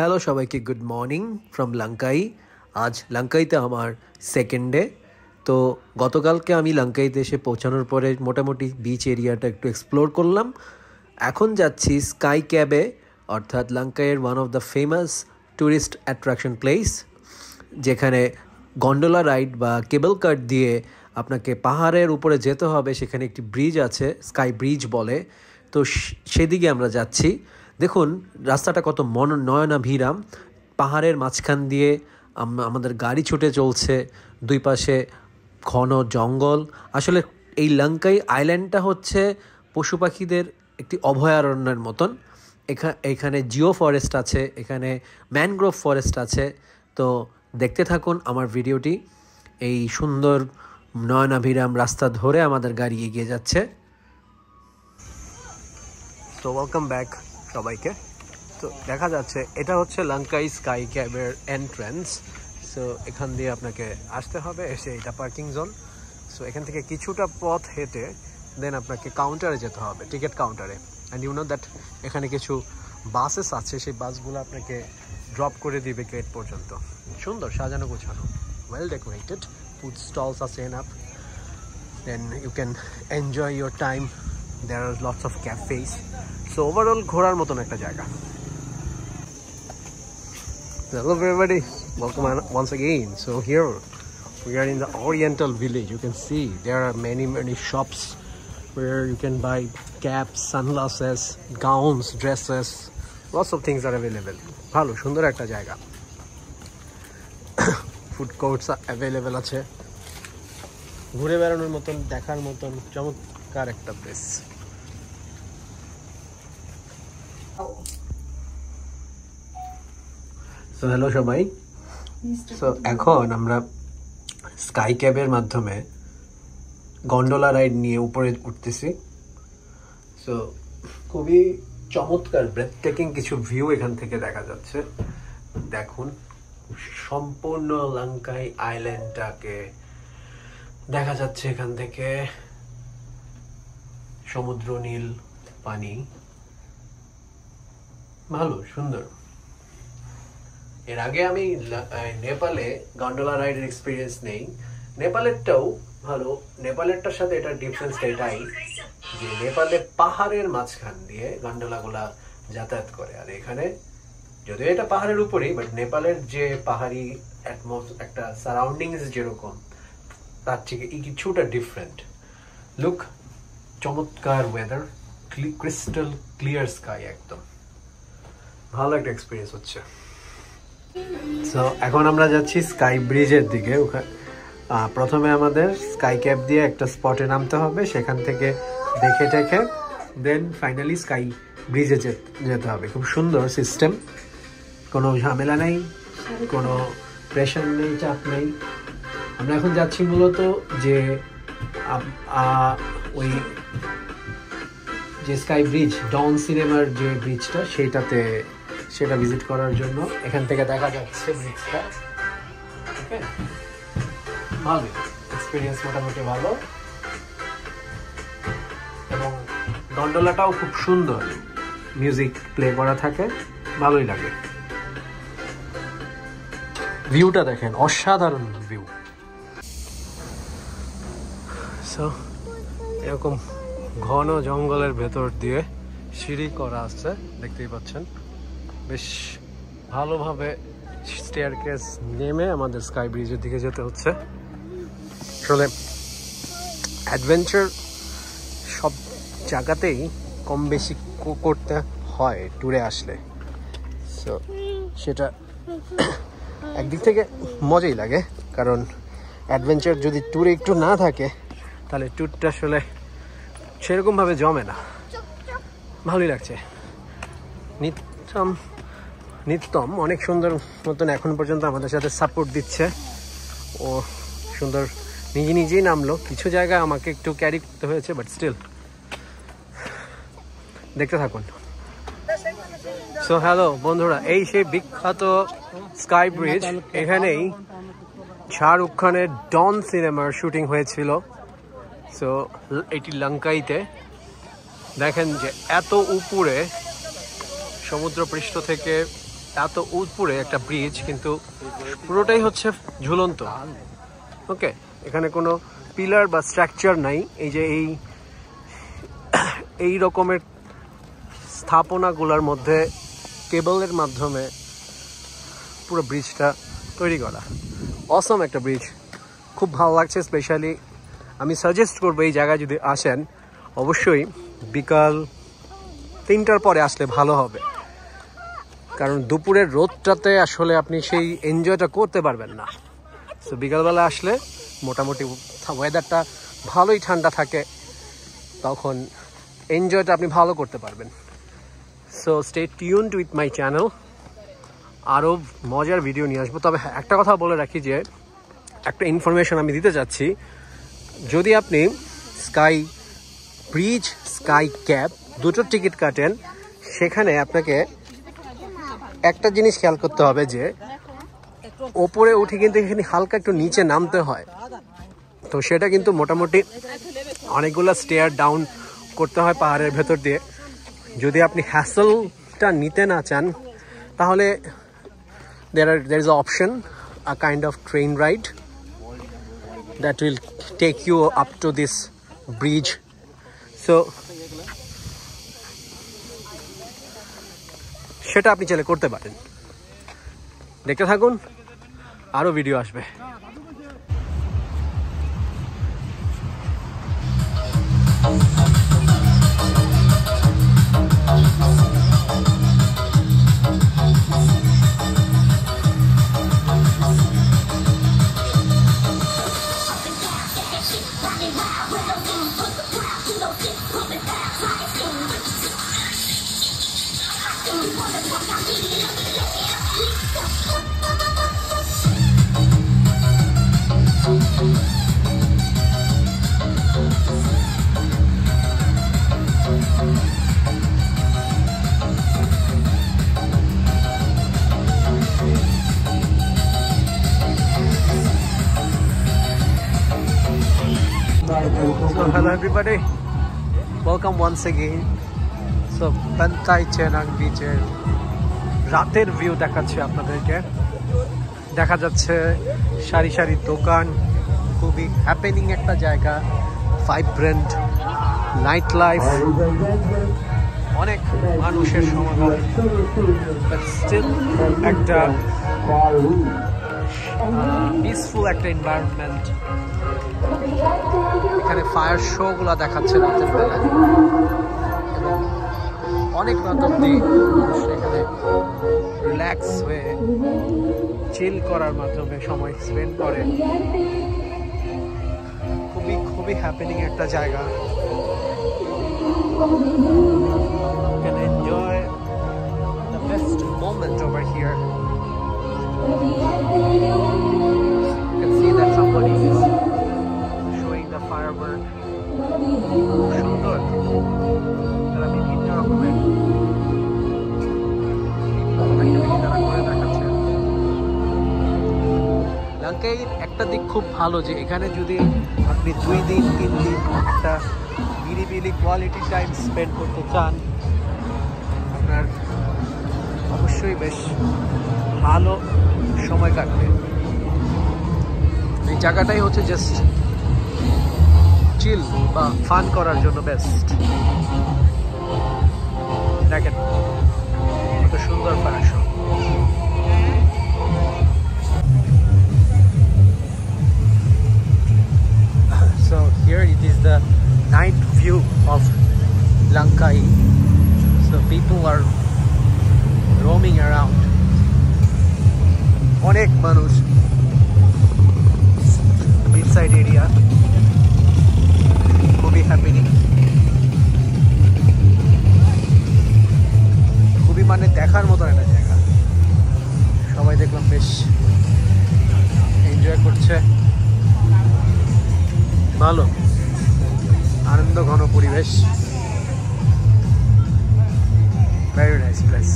Hello সবাইকে, good morning from লঙ্কাই। আজ লঙ্কাইতে আমার সেকেন্ড ডে। তো গতকালকে আমি লঙ্কাইতে এসে পৌঁছানোর পরে মোটামুটি বিচ এরিয়াটা একটু এক্সপ্লোর করলাম। এখন যাচ্ছি স্কাই ক্যাবে, অর্থাৎ লঙ্কাইয়ের one of the famous tourist attraction place, যেখানে গন্ডোলা রাইড বা কেবল কার দিয়ে আপনাকে পাহাড়ের উপরে যেতে হবে। সেখানে একটি ব্রিজ আছে, স্কাই ব্রিজ বলে। তো সেদিকে আমরা যাচ্ছি। দেখুন রাস্তাটা কত নয়নাভিরাম, পাহাড়ের মাঝখান দিয়ে আমাদের গাড়ি ছুটে চলছে, দুই পাশে ঘন জঙ্গল। আসলে এই লঙ্কাই আইল্যান্ডটা হচ্ছে পশু পাখিদের একটি অভয়ারণ্যের মতন। এখানে জিও ফরেস্ট আছে, এখানে ম্যানগ্রোভ ফরেস্ট আছে। তো দেখতে থাকুন আমার ভিডিওটি। এই সুন্দর নয়নাভিরাম রাস্তা ধরে আমাদের গাড়ি এগিয়ে যাচ্ছে। তো ওয়েলকাম ব্যাক সবাইকে। তো দেখা যাচ্ছে এটা হচ্ছে লঙ্কাই স্কাই ক্যাবের এন্ট্রান্স। সো এখান দিয়ে আপনাকে আসতে হবে, এসে এটা পার্কিং জোন। সো এখান থেকে কিছুটা পথ হেঁটে দেন আপনাকে কাউন্টারে যেতে হবে, টিকিট কাউন্টারে। অ্যান্ড ইউ নো দ্যাট এখানে কিছু বাসেস আছে, সেই বাসগুলো আপনাকে ড্রপ করে দিবে গেট পর্যন্ত। সুন্দর সাজানো গোছানো, ওয়েল ডেকোরেটেড, ফুড স্টলস আছে enough. Then you can enjoy your time, there are lots of cafes. So overall ঘোরার মতন একটা জায়গা। Hello everybody, welcome once again. So here we are in the Oriental Village. You can see there are many shops where you can buy caps, sunglasses, gowns, dresses, lots of things are available. Bhalo sundor ekta jayga. Food courts are available ache. ঘুরে বেড়ানোর মতন, দেখার মতন চমৎকার একটা place. So hello সবাই। So এখন আমরা স্কাই ক্যাবের মাধ্যমে গন্ডোলা রাইড নিয়ে উপরে উঠতেছি। সো খুবই চমৎকার, ব্রেথটেকিং কিছু ভিউ এখান থেকে দেখা যাচ্ছে। দেখুন সম্পূর্ণ লঙ্কাই আইল্যান্ডটাকে দেখা যাচ্ছে এখান থেকে। সমুদ্র নীল পানি, ভালো সুন্দর। এর আগে আমি নেপালে গন্ডোলা রাইডের এক্সপিরিয়েন্স নেই, নেপালেরটাও ভালো। নেপালেরটার সাথে এটার ডিফারেন্সটা এটাই যে নেপালে পাহাড়ের মাঝখান দিয়ে গন্ডোলাগুলা যাতায়াত করে, আর এখানে যদিও এটা পাহাড়ের উপরেই, বাট নেপালের যে পাহাড়ি একটা সারাউন্ডিংস যেরকম, তার থেকে কিছুটা ডিফারেন্ট লুক। চমৎকার ওয়েদার, ক্রিস্টাল ক্লিয়ার স্কাই, একদম ভালো একটা এক্সপিরিয়েন্স হচ্ছে। সো এখন আমরা যাচ্ছি স্কাই ব্রিজের দিকে। প্রথমে আমাদের স্কাই ক্যাব দিয়ে একটা স্পটে নামতে হবে, সেখান থেকে দেখে টেখে দেন ফাইনালি স্কাই ব্রিজে যেতে হবে। খুব সুন্দর সিস্টেম, কোনো ঝামেলা নেই, কোনো প্রেশার নেই, চাপ নেই। আমরা এখন যাচ্ছি মূলত যে ওই যে স্কাই ব্রিজ, ডন সিনেমার যে ব্রিজটা, সেটা ভিজিট করার জন্য। এখান থেকে দেখা যাচ্ছে ব্রিজটা। ওকে, ভালো এক্সপিরিয়েন্স, মোটামুটি ভালো। এবং গন্ডোলাটাও খুব সুন্দর, মিউজিক প্লে করা থাকে, ভালোই লাগে। ভিউটা দেখেন, অসাধারণ ভিউ। সো এরকম ঘন জঙ্গলের ভেতর দিয়ে সিঁড়ি করা আছে, দেখতেই পাচ্ছেন। বেশ ভালোভাবে স্টেয়ারকেস নেমে আমাদের স্কাই ব্রিজের দিকে যেতে হচ্ছে। আসলে অ্যাডভেঞ্চার সব জায়গাতেই কম বেশি করতে হয় ট্যুরে আসলে। সো সেটা একদিক থেকে মজাই লাগে, কারণ অ্যাডভেঞ্চার যদি ট্যুরে একটু না থাকে তাহলে ট্যুরটা আসলে সেরকমভাবে জমে না। ভালোই লাগছে। নিত্যম অনেক সুন্দর মতন এখন পর্যন্ত আমাদের সাথে সাপোর্ট দিচ্ছে। ও সুন্দর নিজেই নামলো। কিছু জায়গায় আমাকে একটু ক্যারি করতে হয়েছে, বাট স্টিল দেখতে থাকুন। সো হ্যালো বন্ধুরা, এই সেই বিখ্যাত স্কাই ব্রিজ। এখানেই শাহরুখ খানের ডন সিনেমার শুটিং হয়েছিল। সো এটি লঙ্কাইতে। দেখেন যে এত উপরে সমুদ্রপৃষ্ঠ থেকে এত উপরে একটা ব্রিজ, কিন্তু পুরোটাই হচ্ছে ঝুলন্ত। ওকে, এখানে কোনো পিলার বা স্ট্রাকচার নাই। এই যে এই রকমের স্থাপনাগুলোর মধ্যে কেবলের মাধ্যমে পুরো ব্রিজটা তৈরি করা। অসম একটা ব্রিজ, খুব ভালো লাগছে। স্পেশালি আমি সাজেস্ট করবো এই জায়গায় যদি আসেন অবশ্যই বিকাল 3টার পরে আসলে ভালো হবে, কারণ দুপুরের রোদটাতে আসলে আপনি সেই এনজয়টা করতে পারবেন না। সো বিকালবেলা আসলে মোটামুটি ওয়েদারটা ভালোই ঠান্ডা থাকে, তখন এনজয়টা আপনি ভালো করতে পারবেন। So stay tuned with my channel, আরও মজার ভিডিও নিয়ে আসবো। তবে একটা কথা বলে রাখি যে একটা ইনফরমেশন আমি দিতে চাচ্ছি, যদি আপনি স্কাই ব্রিজ স্কাই ক্যাব দুটোর টিকিট কাটেন, সেখানে আপনাকে একটা জিনিস খেয়াল করতে হবে যে ওপরে উঠে কিন্তু এখানে হালকা একটু নিচে নামতে হয়। তো সেটা কিন্তু মোটামুটি অনেকগুলো স্টেয়ার ডাউন করতে হয় পাহাড়ের ভেতর দিয়ে। যদি আপনি হ্যাসেলটা নিতে না চান তাহলে there is an option, a kind of train ride that will take you up to this bridge. So সেটা আপনি চাইলে করতে পারেন। দেখতে থাকুন, আরও ভিডিও আসবে। So hello everybody, welcome once again. So Pantai Chenang beach এর রাতের ভিউ দেখাচ্ছে আপনাদেরকে। দেখা যাচ্ছে সারি সারি দোকান, খুবই হ্যাপেনিং একটা জায়গা, ভাইব্রেন্ট নাইট লাইফ, অনেক মানুষের সমাগম, বাট স্টিল একটা পিসফুল একটা এনভায়রনমেন্ট। এখানে ফায়ার শো গুলা দেখাচ্ছে রাতের বেলায়, এবং অনেক রাত অব্দি এখানে রিল্যাক্স হয়ে চিল করার মাধ্যমে সময় স্পেন্ড করে। খুবই খুবই হ্যাপেনিং একটা জায়গা। You can enjoy the best moment over here. You can see that somebody is showing the firework. সুন্দর, তারা বিভিন্ন রকমের দেখাচ্ছে। লঙ্কাইয়ের একটা দিক খুব ভালো যে এখানে যদি আপনি 2 দিন 3 দিন একটা নিরিবিলি কোয়ালিটি টাইম স্পেন্ড করতে চান, আপনার অবশ্যই বেশ ভালো সময় কাটবে। এই জায়গাটাই হচ্ছে জাস্ট চিল বা ফান করার জন্য বেস্ট। দেখেন কত সুন্দর fire show. So here it is the night view of Lankai. So people are roaming around. অনেক মানুষ beachside area, খুবই হ্যাপেনিং, খুবই মানে দেখার মতো একটা জায়গা। সবাই দেখলাম বেশ এনজয় করছে, ভালো আনন্দ ঘন পরিবেশ, ভেরি নাইস প্লেস।